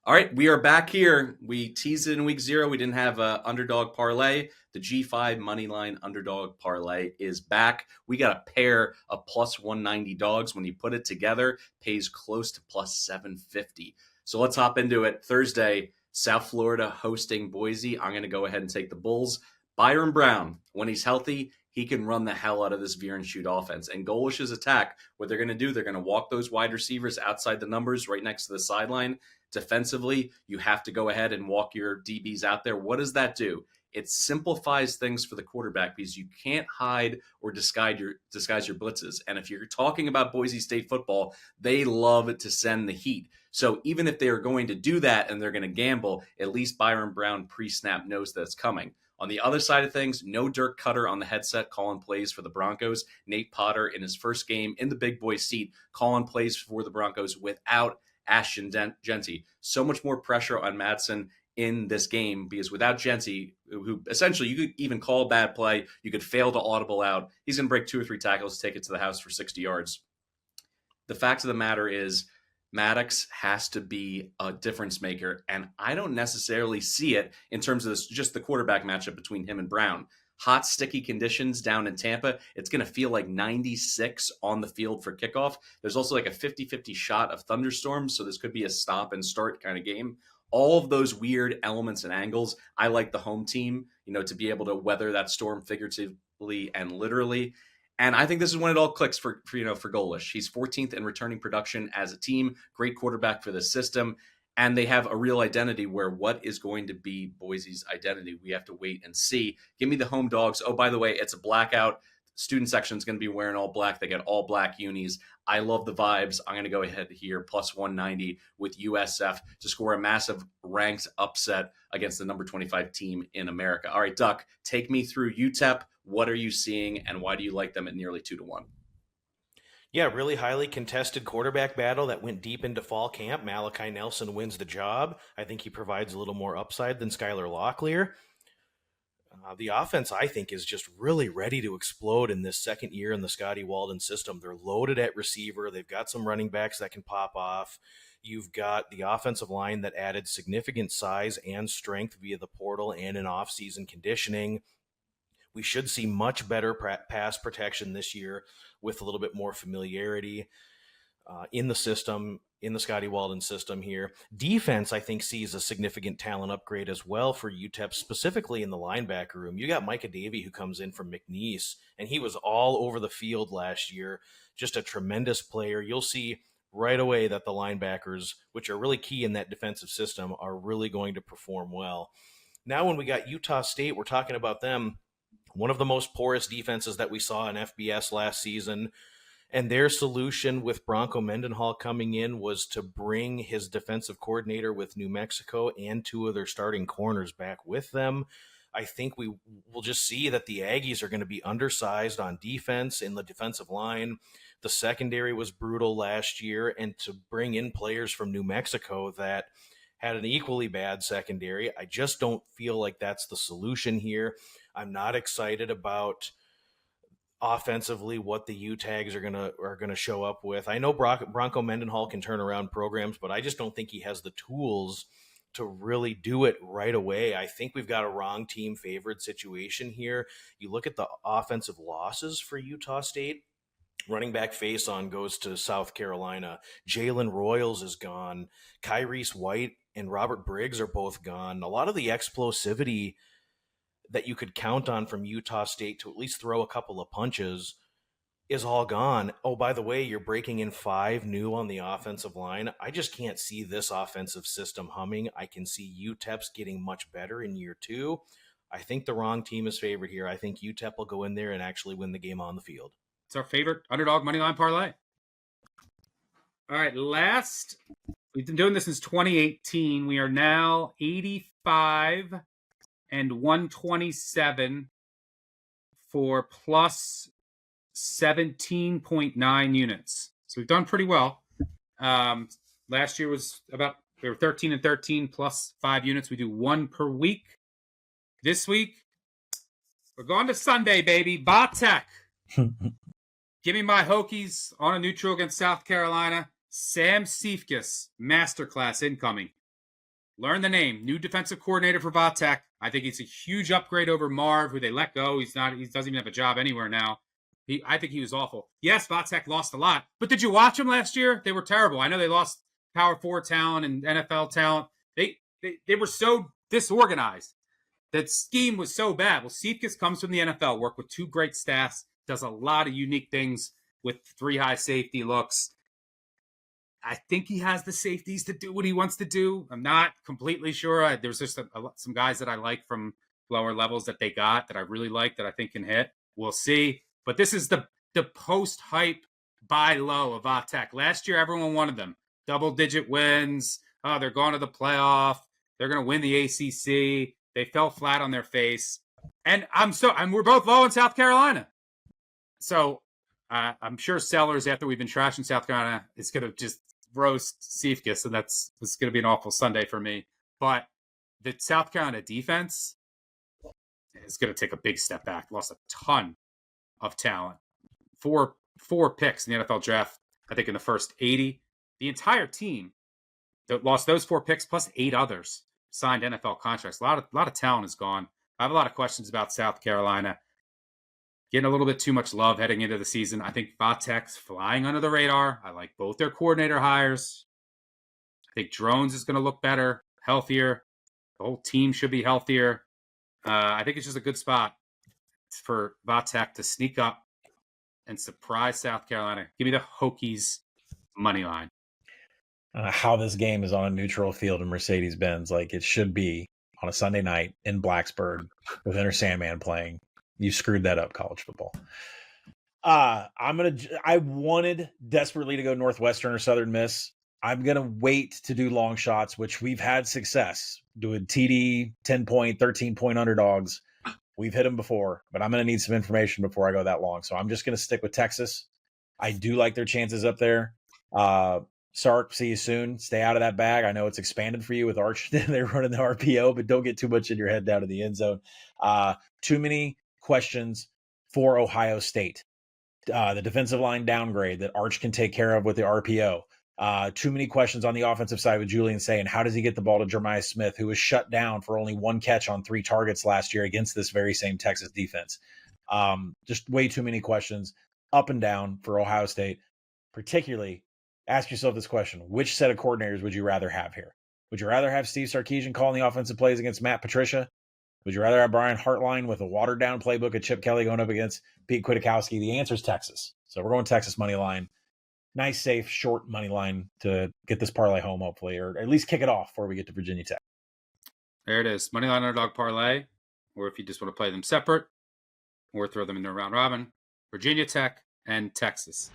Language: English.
All right, we are back here. We teased it in week 0. We didn't have Underdog Parlay. The G5 Moneyline Underdog Parlay is back. We got a pair of plus 190 dogs. When you put it together, pays close to plus 750. So let's hop into it. Thursday, South Florida hosting Boise. I'm going to go ahead and take the Bulls. Byron Brown, when he's healthy, he can run the hell out of this veer and shoot offense. And Golish's attack, what they're going to do, they're going to walk those wide receivers outside the numbers right next to the sideline. Defensively, you have to go ahead and walk your DBs out there. What does that do? It simplifies things for the quarterback because you can't hide or disguise your blitzes. And if you're talking about Boise State football, they love to send the heat. So even if they are going to do that and they're going to gamble, at least Byron Brown pre-snap knows that it's coming. On the other side of things, no Dirk Cutter on the headset calling plays for the Broncos. Nate Potter in his first game in the big boy seat calling plays for the Broncos without Ashton Genty. So much more pressure on Madsen in this game because without Genty, who essentially you could even call a bad play, you could fail to audible out. He's going to break 2 or 3 tackles, take it to the house for 60 yards. The fact of the matter is Maddox has to be a difference maker, and I don't necessarily see it in terms of just the quarterback matchup between him and Brown. Hot, sticky conditions down in Tampa. It's going to feel like 96 on the field for kickoff. There's also like a 50-50 shot of thunderstorms, so this could be a stop and start kind of game. All of those weird elements and angles, I like the home team, to be able to weather that storm figuratively and literally. And I think this is when it all clicks for Golish. He's 14th in returning production as a team, great quarterback for the system. And they have a real identity where what is going to be Boise's identity? We have to wait and see. Give me the home dogs. Oh, by the way, it's a blackout. Student section is going to be wearing all black. They get all black unis. I love the vibes. I'm going to go ahead here, plus 190 with USF to score a massive ranked upset against the number 25 team in America. All right, Duck, take me through UTEP. What are you seeing, and why do you like them at nearly 2-1? Yeah, really highly contested quarterback battle that went deep into fall camp. Malachi Nelson wins the job. I think he provides a little more upside than Skylar Locklear. The offense, I think, is just really ready to explode in this second year in the Scotty Walden system. They're loaded at receiver. They've got some running backs that can pop off. You've got the offensive line that added significant size and strength via the portal and in off-season conditioning. We should see much better pass protection this year with a little bit more familiarity in the system, in the Scotty Walden system here. Defense, I think, sees a significant talent upgrade as well for UTEP, specifically in the linebacker room. You got Micah Davey, who comes in from McNeese, and he was all over the field last year. Just a tremendous player. You'll see right away that the linebackers, which are really key in that defensive system, are really going to perform well. Now when we got Utah State, we're talking about them. One of the most porous defenses that we saw in FBS last season. And their solution with Bronco Mendenhall coming in was to bring his defensive coordinator with New Mexico and 2 of their starting corners back with them. I think we will just see that the Aggies are going to be undersized on defense in the defensive line. The secondary was brutal last year, and to bring in players from New Mexico that had an equally bad secondary, I just don't feel like that's the solution here. I'm not excited about offensively what the U-Tags are gonna show up with. I know Bronco Mendenhall can turn around programs, but I just don't think he has the tools to really do it right away. I think we've got a wrong team favored situation here. You look at the offensive losses for Utah State. Running back face-on goes to South Carolina. Jalen Royals is gone. Kyrese White and Robert Briggs are both gone. A lot of the explosivity that you could count on from Utah State to at least throw a couple of punches is all gone. Oh, by the way, you're breaking in 5 new on the offensive line. I just can't see this offensive system humming. I can see UTEP's getting much better in year 2. I think the wrong team is favored here. I think UTEP will go in there and actually win the game on the field. It's our favorite Underdog Moneyline Parlay. All right, we've been doing this since 2018. We are now 85 and 127 for plus 17.9 units. So we've done pretty well. Last year we were 13 and 13 plus 5 units. We do 1 per week. This week, we're going to Sunday, baby. Vatek. Give me my Hokies on a neutral against South Carolina. Sam Seifkes, masterclass incoming. Learn the name. New defensive coordinator for Vatek. I think he's a huge upgrade over Marv, who they let go. He doesn't even have a job anywhere now. I think he was awful. Yes, Vatek lost a lot, but did you watch him last year? They were terrible. I know they lost Power 4 talent and NFL talent. They were so disorganized. That scheme was so bad. Well, Cephas comes from the NFL, worked with 2 great staffs, does a lot of unique things with 3 high safety looks. I think he has the safeties to do what he wants to do. I'm not completely sure. There's just some guys that I like from lower levels that they got that I really like that I think can hit. We'll see. But this is the post-hype buy low of Vatek. Last year, everyone wanted them. Double-digit wins. Oh, they're going to the playoff. They're going to win the ACC. They fell flat on their face. And we're both low in South Carolina. So I'm sure Sellers, after we've been trashing South Carolina, is going to just roast Cephas, and it's going to be an awful Sunday for me. But the South Carolina defense is going to take a big step back. Lost a ton of talent. Four picks in the NFL draft, I think, in the first 80. The entire team that lost those 4 picks plus 8 others signed NFL contracts. A lot of talent is gone. I have a lot of questions about South Carolina. Getting a little bit too much love heading into the season. I think Vatek's flying under the radar. I like both their coordinator hires. I think Drones is going to look better, healthier. The whole team should be healthier. I think it's just a good spot for Vatek to sneak up and surprise South Carolina. Give me the Hokies money line. How this game is on a neutral field in Mercedes-Benz, like it should be on a Sunday night in Blacksburg with Enter Sandman playing. You screwed that up, college football. I wanted desperately to go Northwestern or Southern Miss. I'm going to wait to do long shots, which we've had success doing TD, 10-point, 13-point underdogs. We've hit them before, but I'm going to need some information before I go that long. So I'm just going to stick with Texas. I do like their chances up there. Sark, see you soon. Stay out of that bag. I know it's expanded for you with Arch. They're running the RPO, but don't get too much in your head down to the end zone. Too many questions for Ohio State. The defensive line downgrade that Arch can take care of with the RPO. Too many questions on the offensive side with Julian saying, how does he get the ball to Jeremiah Smith, who was shut down for only 1 catch on 3 targets last year against this very same Texas defense? Just way too many questions up and down for Ohio State. Particularly, ask yourself this question. Which set of coordinators would you rather have here? Would you rather have Steve Sarkisian calling the offensive plays against Matt Patricia? Would you rather have Brian Hartline with a watered-down playbook of Chip Kelly going up against Pete Kwiatkowski? The answer is Texas. So we're going Texas money line. Nice, safe, short money line to get this parlay home, hopefully, or at least kick it off before we get to Virginia Tech. There it is. Moneyline Underdog Parlay, or if you just want to play them separate, or throw them in a round robin, Virginia Tech and Texas.